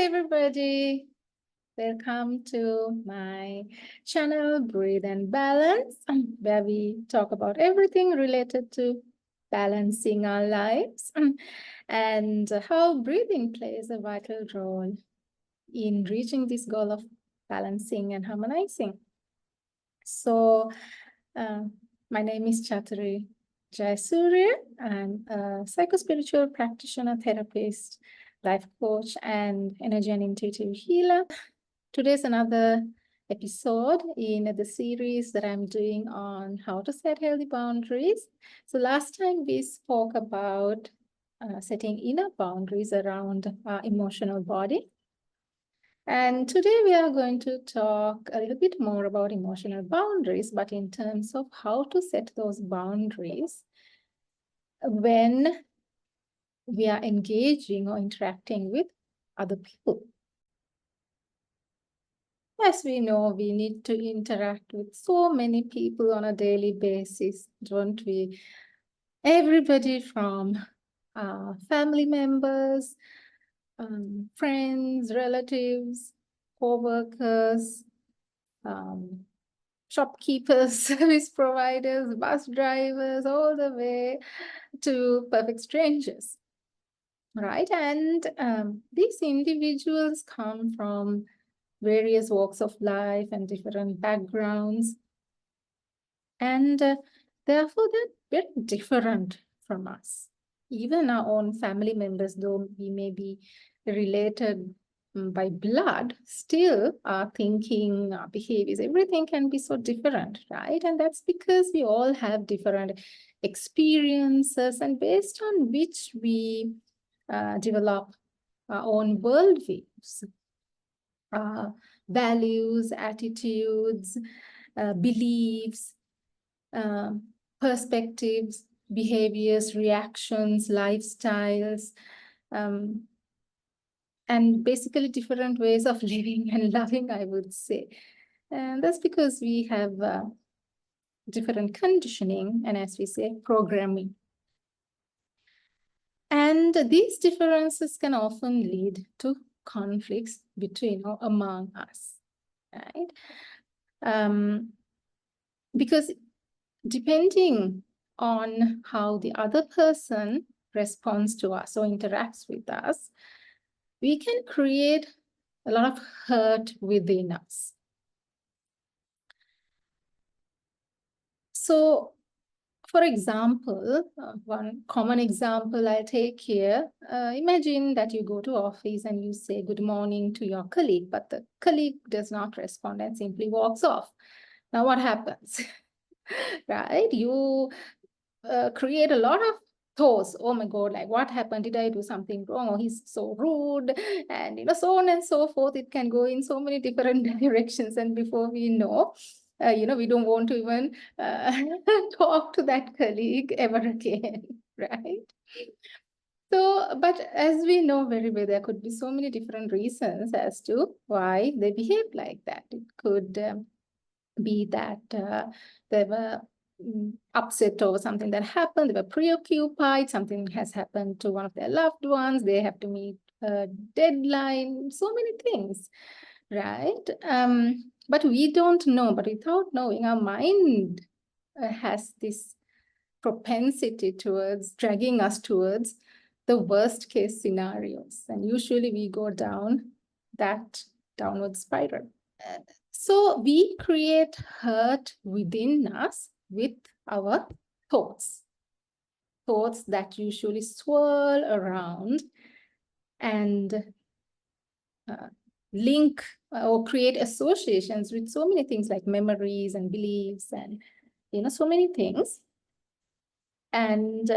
everybody. Welcome to my channel, Breathe and Balance, where we talk about everything related to balancing our lives and how breathing plays a vital role in reaching this goal of balancing and harmonizing. So, my name is Chathuri Jayasooriya. I'm a psychospiritual practitioner, therapist, life coach, and energy and intuitive healer. Today's another episode in the series that I'm doing on how to set healthy boundaries. So last time we spoke about setting inner boundaries around our emotional body. And today we are going to talk a little bit more about emotional boundaries, but in terms of how to set those boundaries when we are engaging or interacting with other people. As we know, we need to interact with so many people on a daily basis, don't we? Everybody from family members, friends, relatives, co-workers, shopkeepers, service providers, bus drivers, all the way to perfect strangers, right? And these individuals come from various walks of life and different backgrounds. And therefore, they're very different from us. Even our own family members, though we may be related by blood, still our thinking, our behaviors, everything can be so different, right? And that's because we all have different experiences, and based on which we develop our own worldviews, values, attitudes, beliefs, perspectives, behaviors, reactions, lifestyles, and basically different ways of living and loving, I would say. And that's because we have different conditioning and, as we say, programming. And these differences can often lead to conflicts between or among us, right? Because depending on how the other person responds to us or interacts with us, we can create a lot of hurt within us. So, for example, one common example I take here, imagine that you go to office and you say good morning to your colleague, but the colleague does not respond and simply walks off. Now what happens? Right? You create a lot of thoughts. Oh my God, like what happened? Did I do something wrong? Or he's so rude, and so on and so forth. It can go in so many different directions, and before we know, we don't want to even talk to that colleague ever again, right? So, but as we know very well, there could be so many different reasons as to why they behave like that. It could be that they were upset over something that happened, they were preoccupied, something has happened to one of their loved ones, they have to meet a deadline, so many things, right? But we don't know, but without knowing, our mind has this propensity towards dragging us towards the worst case scenarios. And usually we go down that downward spiral. So we create hurt within us with our thoughts that usually swirl around and link or create associations with so many things like memories and beliefs and, so many things. And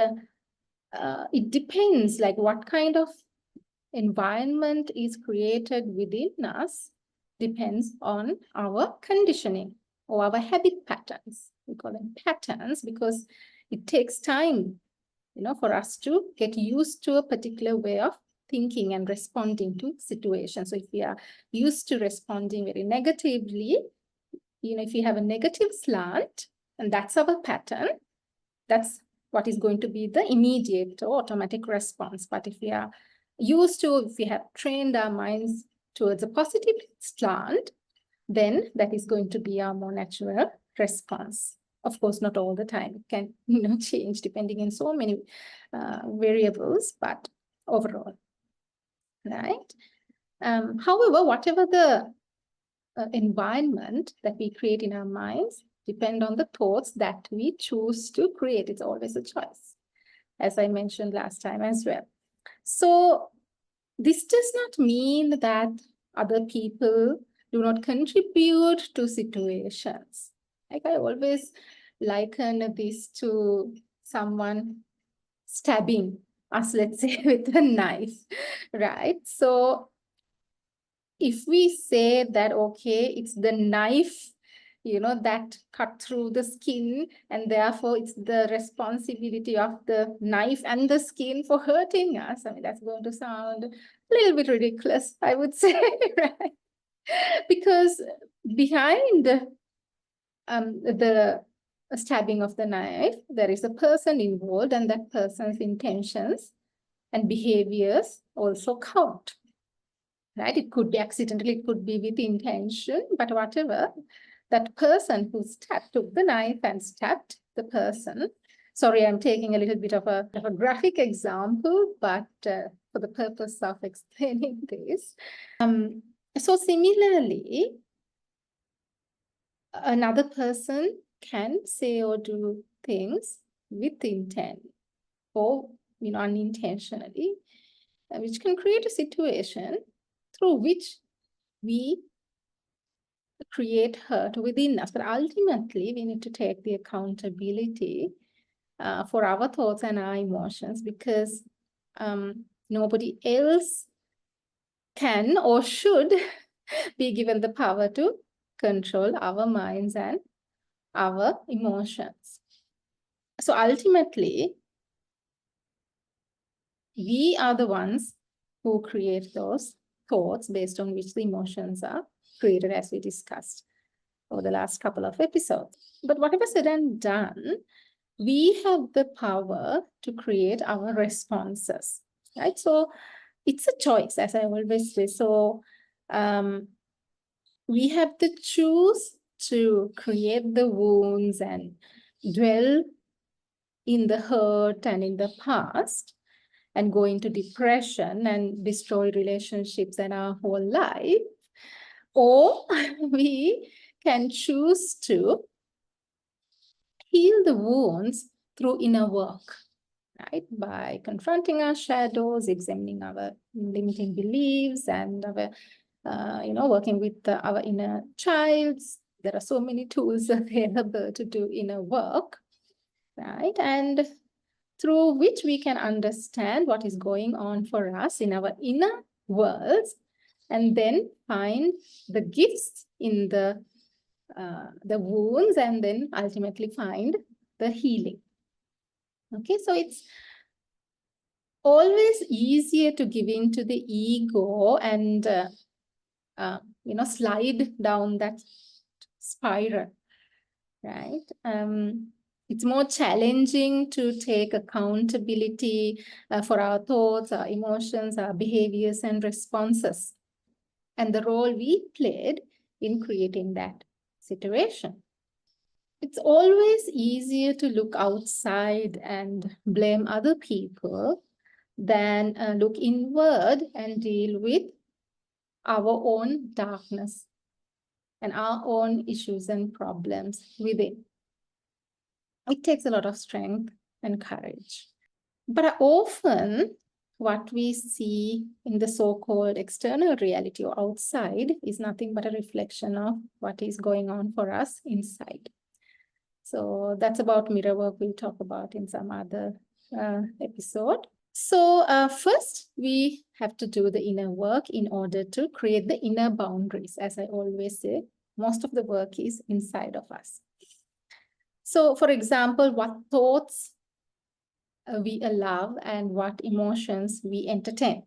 it depends like what kind of environment is created within us depends on our conditioning or our habit patterns. We call them patterns because it takes time, for us to get used to a particular way of thinking and responding to situations. So if we are used to responding very negatively, if you have a negative slant, and that's our pattern, that's what is going to be the immediate or automatic response. But if we are if we have trained our minds towards a positive slant, then that is going to be our more natural response. Of course, not all the time. It can, change depending on so many variables, but overall, right? However, whatever the environment that we create in our minds depend on the thoughts that we choose to create. It's always a choice, as I mentioned last time as well. So this does not mean that other people do not contribute to situations. Like I always liken this to someone stabbing us, let's say, with a knife, right? So if we say that, okay, it's the knife, that cut through the skin, and therefore it's the responsibility of the knife and the skin for hurting us. I mean, that's going to sound a little bit ridiculous, I would say, right? Because behind the stabbing of the knife, there is a person involved, and that person's intentions and behaviors also count. Right? It could be accidental, it could be with intention, but whatever, that person who took the knife and stabbed the person. Sorry, I'm taking a little bit of a graphic example, but for the purpose of explaining this. So similarly, another person can say or do things with intent or unintentionally, which can create a situation through which we create hurt within us. But ultimately, we need to take the accountability for our thoughts and our emotions, because nobody else can or should be given the power to control our minds and our emotions. So ultimately, we are the ones who create those thoughts based on which the emotions are created, as we discussed over the last couple of episodes. But whatever said and done, we have the power to create our responses, right? So it's a choice, as I always say. So we have to choose to create the wounds and dwell in the hurt and in the past, and go into depression and destroy relationships and our whole life. Or we can choose to heal the wounds through inner work, right? By confronting our shadows, examining our limiting beliefs, and working with our inner childs. There are so many tools available to do inner work, right? And through which we can understand what is going on for us in our inner worlds, and then find the gifts in the wounds, and then ultimately find the healing. Okay, so it's always easier to give in to the ego and slide down that spiral, right? It's more challenging to take accountability for our thoughts, our emotions, our behaviors and responses, and the role we played in creating that situation. It's always easier to look outside and blame other people than look inward and deal with our own darkness and our own issues and problems within. It takes a lot of strength and courage. But often, what we see in the so-called external reality or outside is nothing but a reflection of what is going on for us inside. So that's about mirror work we'll talk about in some other episode. So first, we have to do the inner work in order to create the inner boundaries. As I always say, most of the work is inside of us. So for example, what thoughts we allow and what emotions we entertain.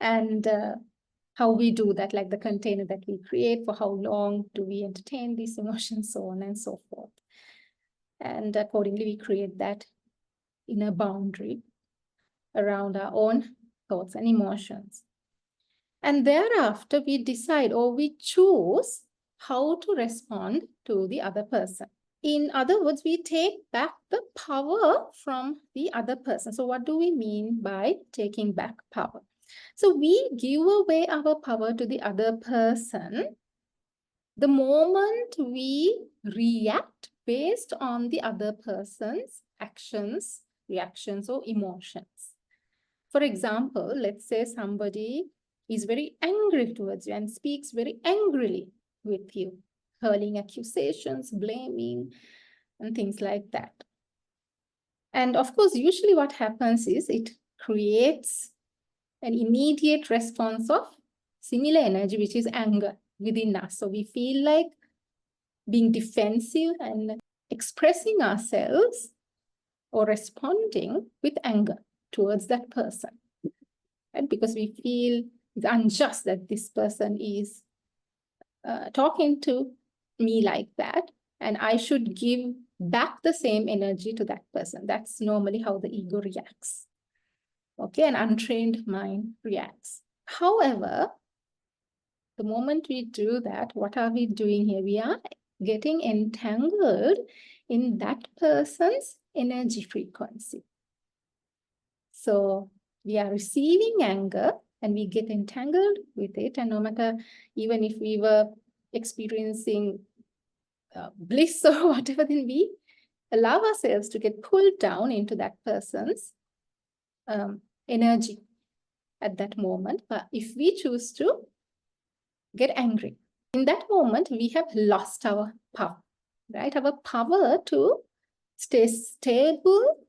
And how we do that, like the container that we create, for how long do we entertain these emotions, so on and so forth. And accordingly, we create that inner boundary. around our own thoughts and emotions. And thereafter, we decide or we choose how to respond to the other person. In other words, we take back the power from the other person. So what do we mean by taking back power? So we give away our power to the other person the moment we react based on the other person's actions, reactions, or emotions. For example, let's say somebody is very angry towards you and speaks very angrily with you, hurling accusations, blaming, and things like that. And of course, usually what happens is it creates an immediate response of similar energy, which is anger within us. So we feel like being defensive and expressing ourselves or responding with anger towards that person. And because we feel it's unjust that this person is talking to me like that, and I should give back the same energy to that person. That's normally how the ego reacts. Okay, an untrained mind reacts. However, the moment we do that, what are we doing here? We are getting entangled in that person's energy frequency. So we are receiving anger and we get entangled with it. And no matter, even if we were experiencing bliss or whatever, then we allow ourselves to get pulled down into that person's energy at that moment. But if we choose to get angry, in that moment, we have lost our power, right? Our power to stay stable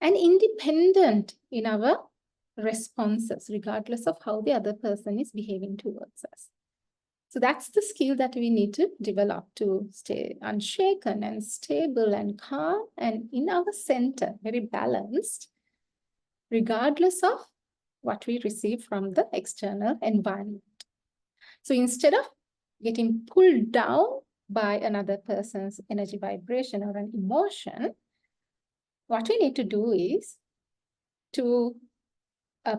and independent in our responses, regardless of how the other person is behaving towards us. So that's the skill that we need to develop to stay unshaken and stable and calm and in our center, very balanced, regardless of what we receive from the external environment. So instead of getting pulled down by another person's energy vibration or an emotion, what we need to do is to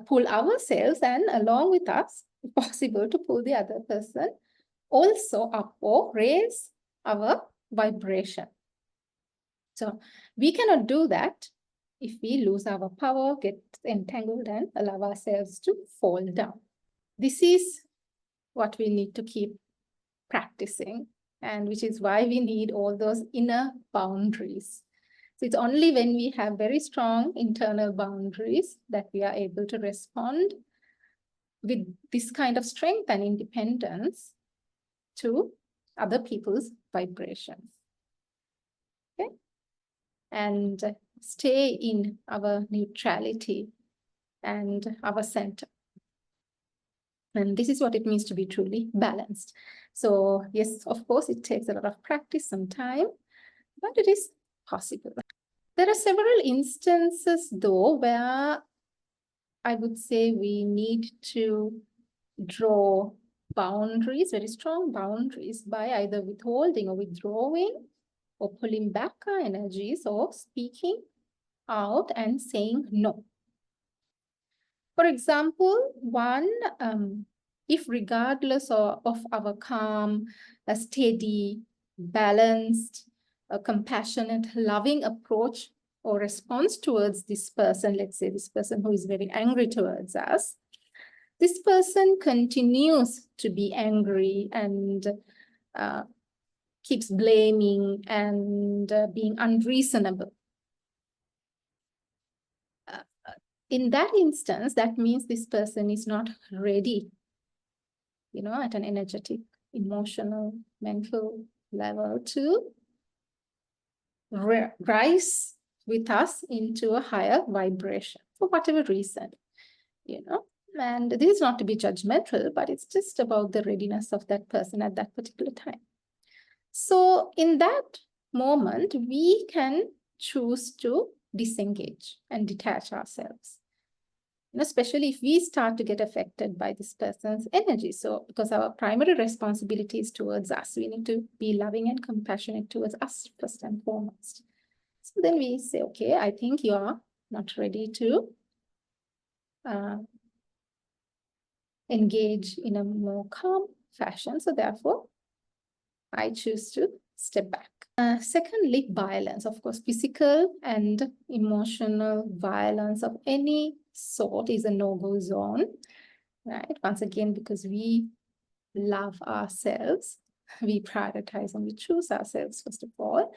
pull ourselves and along with us, if possible, to pull the other person also up or raise our vibration. So we cannot do that if we lose our power, get entangled and allow ourselves to fall down. This is what we need to keep practicing, and which is why we need all those inner boundaries. So it's only when we have very strong internal boundaries that we are able to respond with this kind of strength and independence to other people's vibrations. Okay? And stay in our neutrality and our center. And this is what it means to be truly balanced. So yes, of course, it takes a lot of practice, some time, but it is possible. There are several instances, though, where I would say we need to draw boundaries, very strong boundaries, by either withholding or withdrawing or pulling back our energies or speaking out and saying no. For example, one, if regardless of our calm, a steady, balanced, a compassionate, loving approach or response towards this person, let's say this person who is very angry towards us, this person continues to be angry and keeps blaming and being unreasonable. In that instance, that means this person is not ready, at an energetic, emotional, mental level to rise with us into a higher vibration for whatever reason, And this is not to be judgmental, but it's just about the readiness of that person at that particular time. So in that moment, we can choose to disengage and detach ourselves. Especially if we start to get affected by this person's energy. So because our primary responsibility is towards us, we need to be loving and compassionate towards us first and foremost. So then we say, okay, I think you are not ready to engage in a more calm fashion. So therefore, I choose to step back. Secondly, violence. Of course, physical and emotional violence of any sort is a no-go zone, right? Once again, because we love ourselves, we prioritize and we choose ourselves, first of all.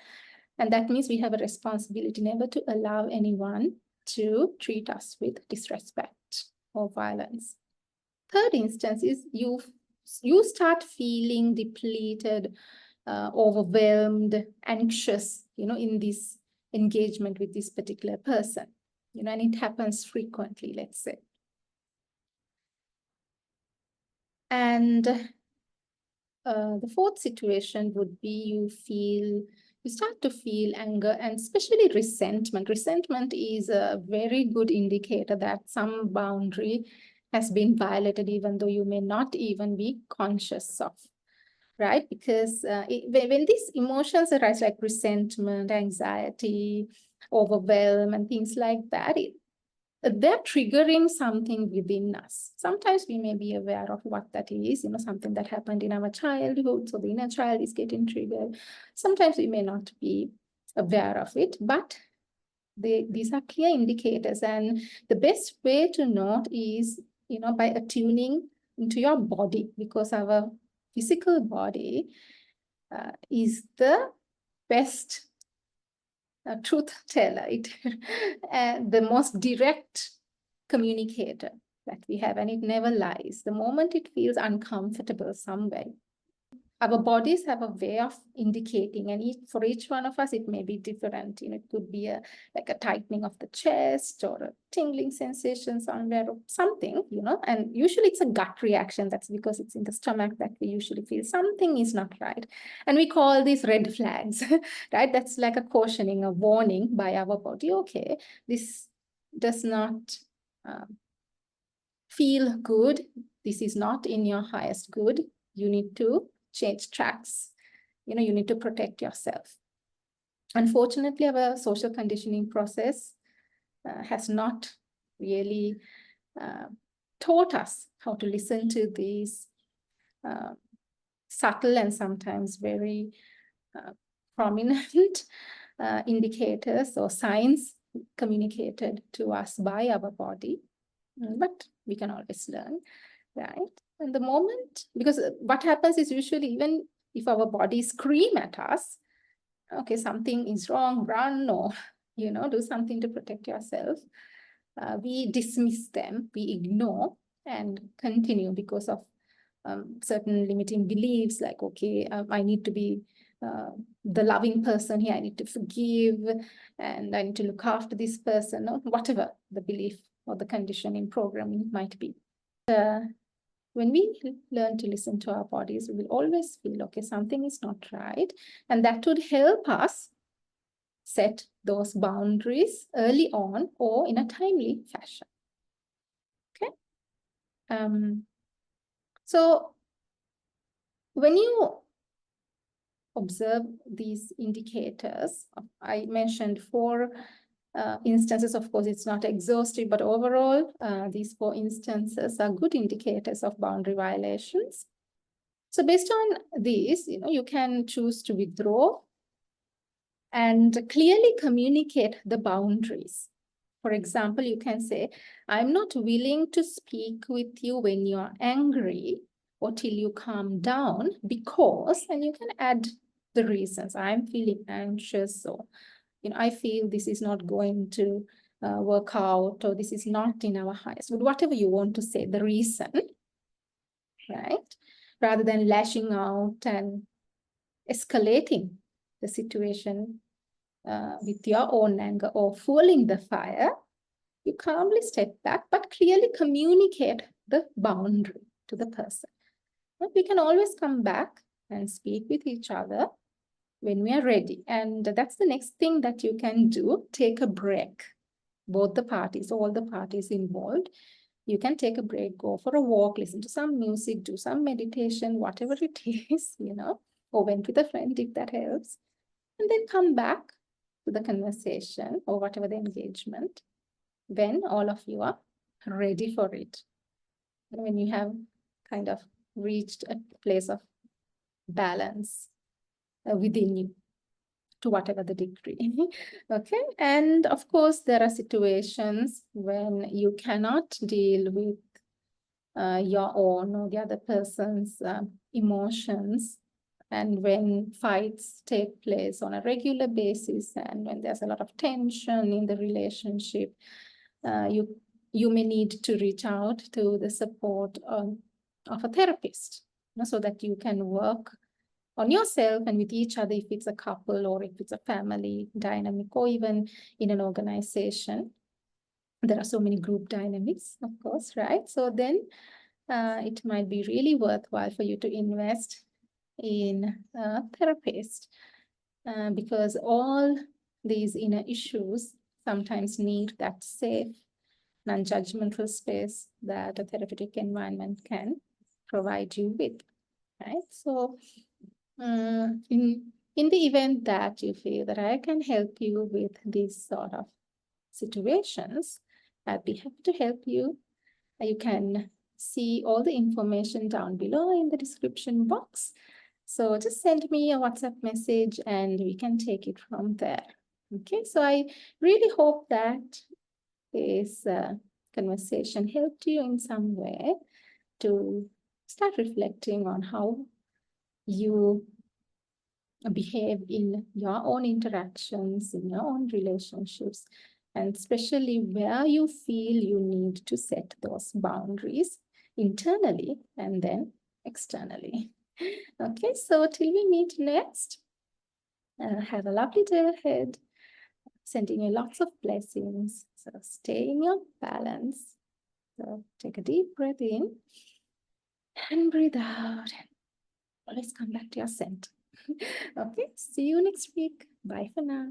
And that means we have a responsibility never to allow anyone to treat us with disrespect or violence. Third instance is you start feeling depleted, overwhelmed, anxious, in this engagement with this particular person, and it happens frequently, let's say. And the fourth situation would be you start to feel anger and especially resentment. Resentment is a very good indicator that some boundary has been violated, even though you may not even be conscious of, right? Because when these emotions arise, like resentment, anxiety, overwhelm, and things like that, they're triggering something within us. Sometimes we may be aware of what that is, something that happened in our childhood, so the inner child is getting triggered. Sometimes we may not be aware of it, but these are clear indicators. And the best way to note is, by attuning into your body, because our physical body is the best truth teller, the most direct communicator that we have, and it never lies. The moment it feels uncomfortable somewhere, our bodies have a way of indicating, and for each one of us, it may be different. It could be like a tightening of the chest or a tingling sensation somewhere or something, and usually it's a gut reaction. That's because it's in the stomach that we usually feel something is not right. And we call these red flags, right? That's like a cautioning, a warning by our body. Okay, this does not feel good. This is not in your highest good. You need to change tracks. You need to protect yourself. Unfortunately, our social conditioning process has not really taught us how to listen to these subtle and sometimes very prominent indicators or signs communicated to us by our body. But we can always learn, right? And the moment, because what happens is usually even if our bodies scream at us, okay, something is wrong, run, or, do something to protect yourself, we dismiss them, we ignore and continue because of certain limiting beliefs like, okay, I need to be the loving person here, I need to forgive, and I need to look after this person, or whatever the belief or the conditioning programming might be. When we learn to listen to our bodies, we will always feel, okay, something is not right. And that would help us set those boundaries early on or in a timely fashion. Okay. So when you observe these indicators, I mentioned 4 instances. Of course, it's not exhaustive, but overall, these 4 instances are good indicators of boundary violations. So based on these, you can choose to withdraw and clearly communicate the boundaries. For example, you can say, I'm not willing to speak with you when you're angry or till you calm down because, and you can add the reasons. I'm feeling anxious, or, I feel this is not going to work out, or this is not in our highest. But whatever you want to say, the reason, right? Rather than lashing out and escalating the situation with your own anger or fueling the fire, you calmly step back, but clearly communicate the boundary to the person. But we can always come back and speak with each other when we are ready. And that's the next thing that you can do. Take a break. Both the parties, all the parties involved, you can take a break, go for a walk, listen to some music, do some meditation, whatever it is, or went with a friend if that helps. And then come back to the conversation or whatever the engagement when all of you are ready for it. When you have kind of reached a place of balance within you, to whatever the degree. Okay. And of course, there are situations when you cannot deal with your own or the other person's emotions. And when fights take place on a regular basis, and when there's a lot of tension in the relationship, you may need to reach out to the support of a therapist, so that you can work on yourself and with each other, if it's a couple or if it's a family dynamic, or even in an organization. There are so many group dynamics, of course, right? So then it might be really worthwhile for you to invest in a therapist, because all these inner issues sometimes need that safe, non-judgmental space that a therapeutic environment can provide you with, right? So in the event that you feel that I can help you with these sort of situations, I'd be happy to help you. You can see all the information down below in the description box. So just send me a WhatsApp message and we can take it from there. Okay, so I really hope that this conversation helped you in some way to start reflecting on how you behave in your own interactions, in your own relationships, and especially where you feel you need to set those boundaries internally and then externally. Okay, so till we meet next, have a lovely day ahead. Sending you lots of blessings. So stay in your balance. So take a deep breath in and breathe out. Always come back to your center. Okay, see you next week. Bye for now.